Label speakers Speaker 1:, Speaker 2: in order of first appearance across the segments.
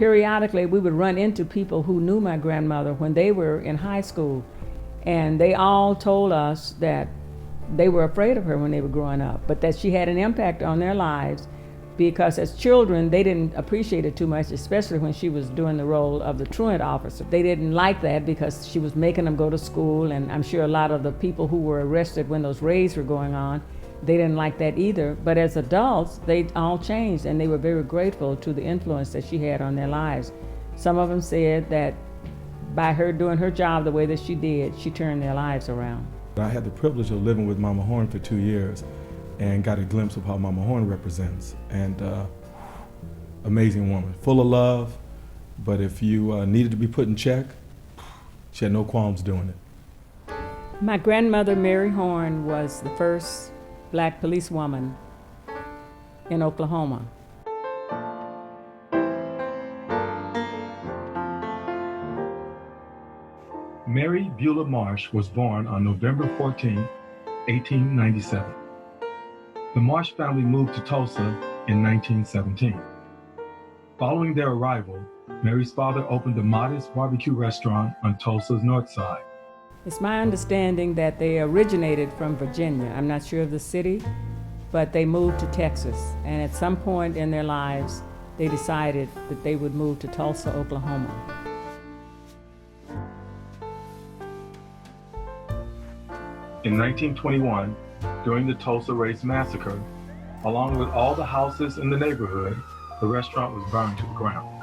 Speaker 1: periodically we would run into people who knew my grandmother when they were in high school, and they all told us that they were afraid of her when they were growing up, but that she had an impact on their lives, because as children they didn't appreciate it too much, especially when she was doing the role of the truant officer. They didn't like that because she was making them go to school, and I'm sure a lot of the people who were arrested when those raids were going on, they didn't like that either. But as adults, they all changed, and they were very grateful to the influence that she had on their lives. Some of them said that by her doing her job the way that she did, she turned their lives around.
Speaker 2: I had the privilege of living with Mama Horne for 2 years and got a glimpse of how Mama Horne represents. And amazing woman, full of love, but if you needed to be put in check, she had no qualms doing it.
Speaker 1: My grandmother, Mary Horne, was the first black policewoman in Oklahoma.
Speaker 3: Mary Beulah Marsh was born on November 14, 1897. The Marsh family moved to Tulsa in 1917. Following their arrival, Mary's father opened a modest barbecue restaurant on Tulsa's north side.
Speaker 1: It's my understanding that they originated from Virginia. I'm not sure of the city, but they moved to Texas. And at some point in their lives, they decided that they would move to Tulsa, Oklahoma.
Speaker 3: In 1921, during the Tulsa Race Massacre, along with all the houses in the neighborhood, the restaurant was burned to the ground.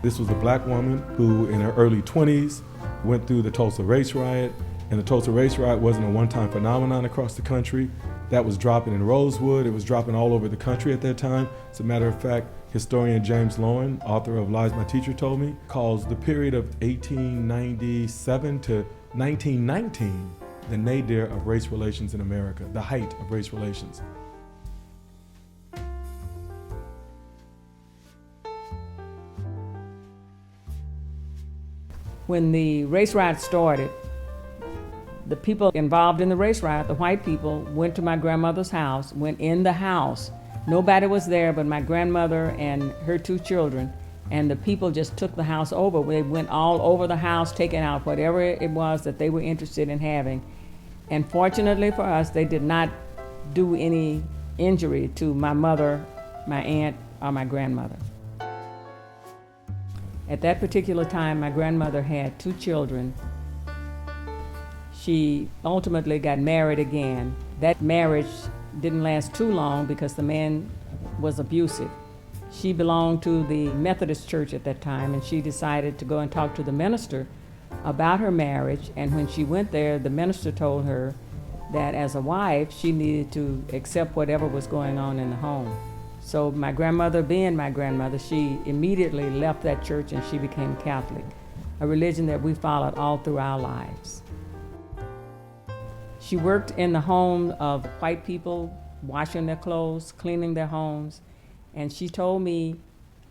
Speaker 2: This was a black woman who in her early 20s went through the Tulsa Race Riot, and the Tulsa Race Riot wasn't a one-time phenomenon across the country. That was dropping in Rosewood, it was dropping all over the country at that time. As a matter of fact, historian James Lowen, author of Lies My Teacher Told Me, calls the period of 1897 to 1919 the nadir of race relations in America, the height of race relations.
Speaker 1: When the race riot started, the people involved in the race riot, the white people, went to my grandmother's house, went in the house. Nobody was there but my grandmother and her 2 children, and the people just took the house over. They went all over the house, taking out whatever it was that they were interested in having. And fortunately for us, they did not do any injury to my mother, my aunt, or my grandmother. At that particular time, my grandmother had 2 children. She ultimately got married again. That marriage didn't last too long because the man was abusive. She belonged to the Methodist church at that time, and she decided to go and talk to the minister about her marriage. And when she went there, the minister told her that as a wife, she needed to accept whatever was going on in the home. So my grandmother, being my grandmother, she immediately left that church and she became Catholic, a religion that we followed all through our lives. She worked in the home of white people, washing their clothes, cleaning their homes, and she told me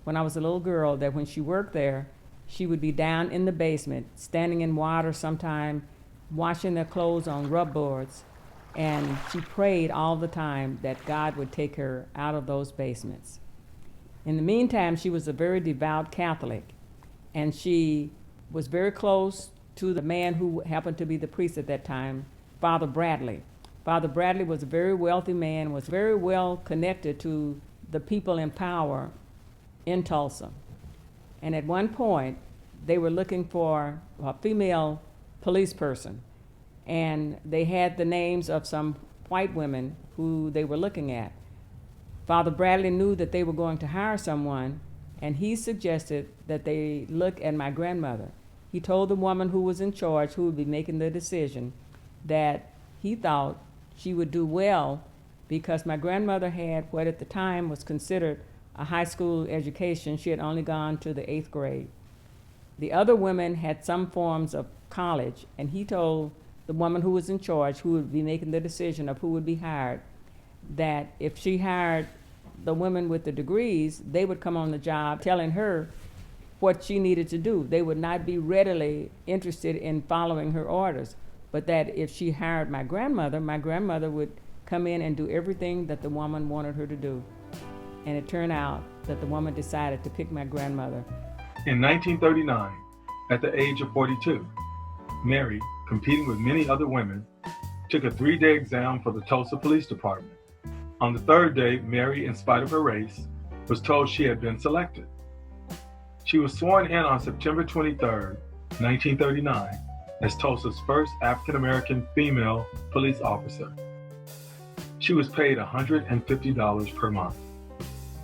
Speaker 1: when I was a little girl that when she worked there, she would be down in the basement, standing in water sometime, washing their clothes on rub boards, and she prayed all the time that God would take her out of those basements. In the meantime, she was a very devout Catholic, and she was very close to the man who happened to be the priest at that time, Father Bradley. Father Bradley was a very wealthy man, was very well connected to the people in power in Tulsa. And at one point, they were looking for a female police person. And they had the names of some white women who they were looking at. Father Bradley knew that they were going to hire someone, and he suggested that they look at my grandmother. He told the woman who was in charge, who would be making the decision, that he thought she would do well because my grandmother had what at the time was considered a high school education. She had only gone to the 8th grade. The other women had some forms of college, and he told the woman who was in charge, who would be making the decision of who would be hired, that if she hired the women with the degrees, they would come on the job telling her what she needed to do. They would not be readily interested in following her orders, but that if she hired my grandmother would come in and do everything that the woman wanted her to do. and it turned out that the woman decided to pick my grandmother.
Speaker 3: In 1939, at the age of 42, Mary, competing with many other women, took a 3-day exam for the Tulsa Police Department. On the 3rd day, Mary, in spite of her race, was told she had been selected. She was sworn in on September 23, 1939, as Tulsa's first African-American female police officer. She was paid $150 per month.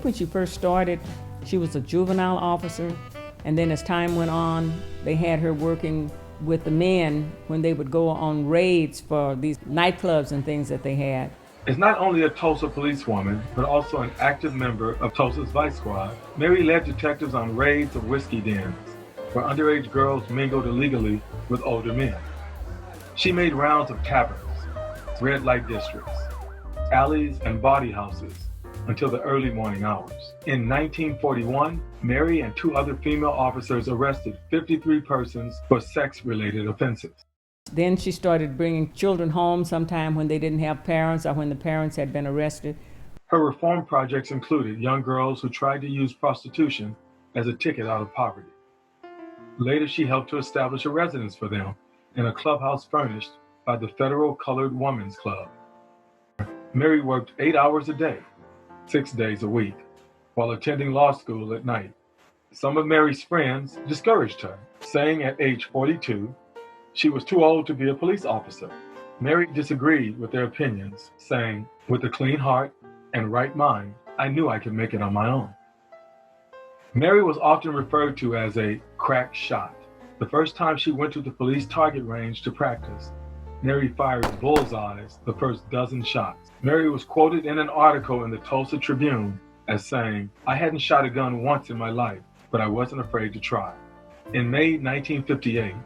Speaker 1: When she first started, she was a juvenile officer, and then as time went on, they had her working with the men when they would go on raids for these nightclubs and things that they had.
Speaker 3: As not only a Tulsa policewoman, but also an active member of Tulsa's Vice Squad, Mary led detectives on raids of whiskey dens, where underage girls mingled illegally with older men. She made rounds of taverns, red light districts, alleys, and bawdy houses until the early morning hours. In 1941, Mary and 2 other female officers arrested 53 persons for sex-related offenses.
Speaker 1: Then she started bringing children home sometime when they didn't have parents or when the parents had been arrested.
Speaker 3: Her reform projects included young girls who tried to use prostitution as a ticket out of poverty. Later, she helped to establish a residence for them in a clubhouse furnished by the Federal Colored Women's Club. Mary worked 8 hours a day, 6 days a week, while attending law school at night. Some of Mary's friends discouraged her, saying at age 42, she was too old to be a police officer. Mary disagreed with their opinions, saying, "With a clean heart and right mind, I knew I could make it on my own." Mary was often referred to as a crack shot. The first time she went to the police target range to practice, Mary fired bullseyes the first dozen shots. Mary was quoted in an article in the Tulsa Tribune as saying, "I hadn't shot a gun once in my life, but I wasn't afraid to try." In May 1958,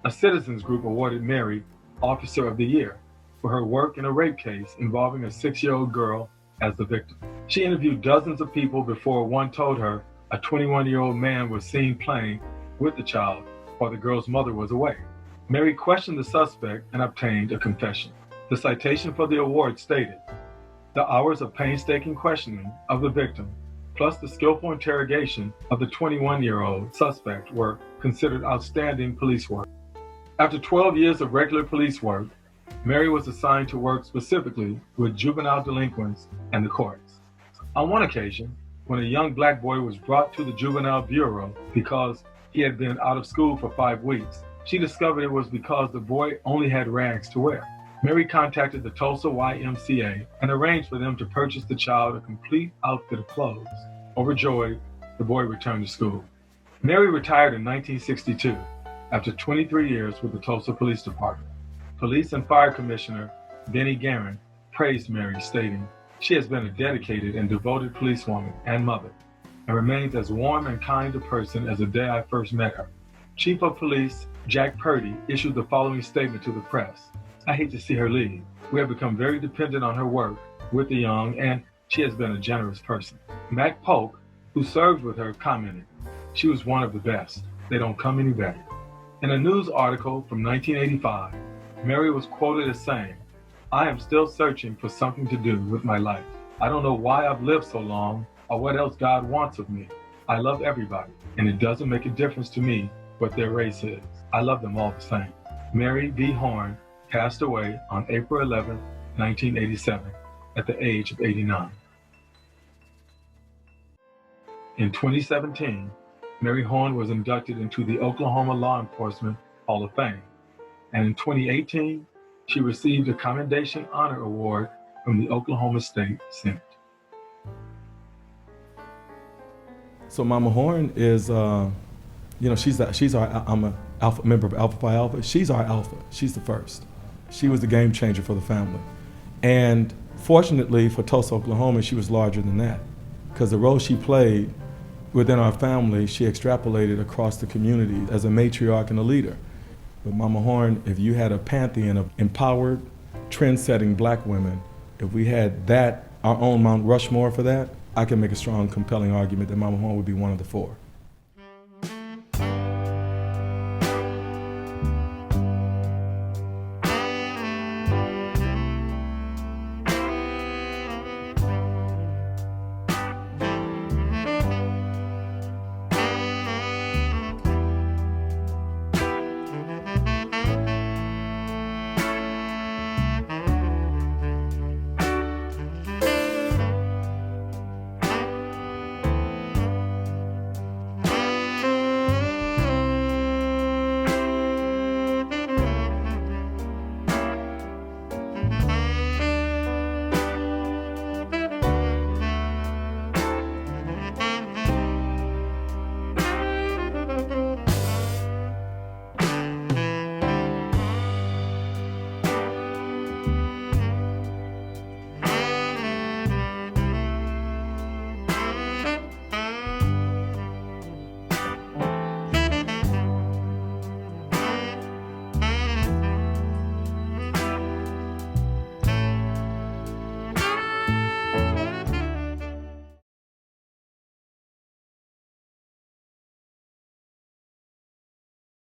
Speaker 3: a citizens group awarded Mary Officer of the Year for her work in a rape case involving a 6-year-old girl as the victim. She interviewed dozens of people before one told her a 21-year-old man was seen playing with the child while the girl's mother was away. Mary questioned the suspect and obtained a confession. The citation for the award stated, "The hours of painstaking questioning of the victim, plus the skillful interrogation of the 21-year-old suspect were considered outstanding police work." After 12 years of regular police work, Mary was assigned to work specifically with juvenile delinquents and the courts. On one occasion, when a young black boy was brought to the Juvenile Bureau because he had been out of school for 5 weeks, she discovered it was because the boy only had rags to wear. Mary contacted the Tulsa YMCA and arranged for them to purchase the child a complete outfit of clothes. Overjoyed, the boy returned to school. Mary retired in 1962 after 23 years with the Tulsa Police Department. Police and Fire Commissioner Benny Guerin praised Mary, stating, "She has been a dedicated and devoted policewoman and mother, and remains as warm and kind a person as the day I first met her." Chief of Police Jack Purdy issued the following statement to the press: "I hate to see her leave. We have become very dependent on her work with the young, and she has been a generous person." Mac Polk, who served with her, commented, "She was one of the best. They don't come any better." In a news article from 1985, Mary was quoted as saying, "I am still searching for something to do with my life. I don't know why I've lived so long or what else God wants of me. I love everybody, and it doesn't make a difference to me what their race is. I love them all the same." Mary V. Horne passed away on April 11, 1987, at the age of 89. In 2017, Mary Horne was inducted into the Oklahoma Law Enforcement Hall of Fame, and in 2018, she received a Commendation Honor Award from the Oklahoma State Senate.
Speaker 2: So Mama Horne is, I'm a alpha member of Alpha Phi Alpha. She's our alpha. She's the first. She was the game changer for the family. And fortunately for Tulsa, Oklahoma, she was larger than that, because the role she played within our family, she extrapolated across the community as a matriarch and a leader. But Mama Horne, if you had a pantheon of empowered, trend-setting black women, if we had that, our own Mount Rushmore for that, I can make a strong, compelling argument that Mama Horne would be one of the 4.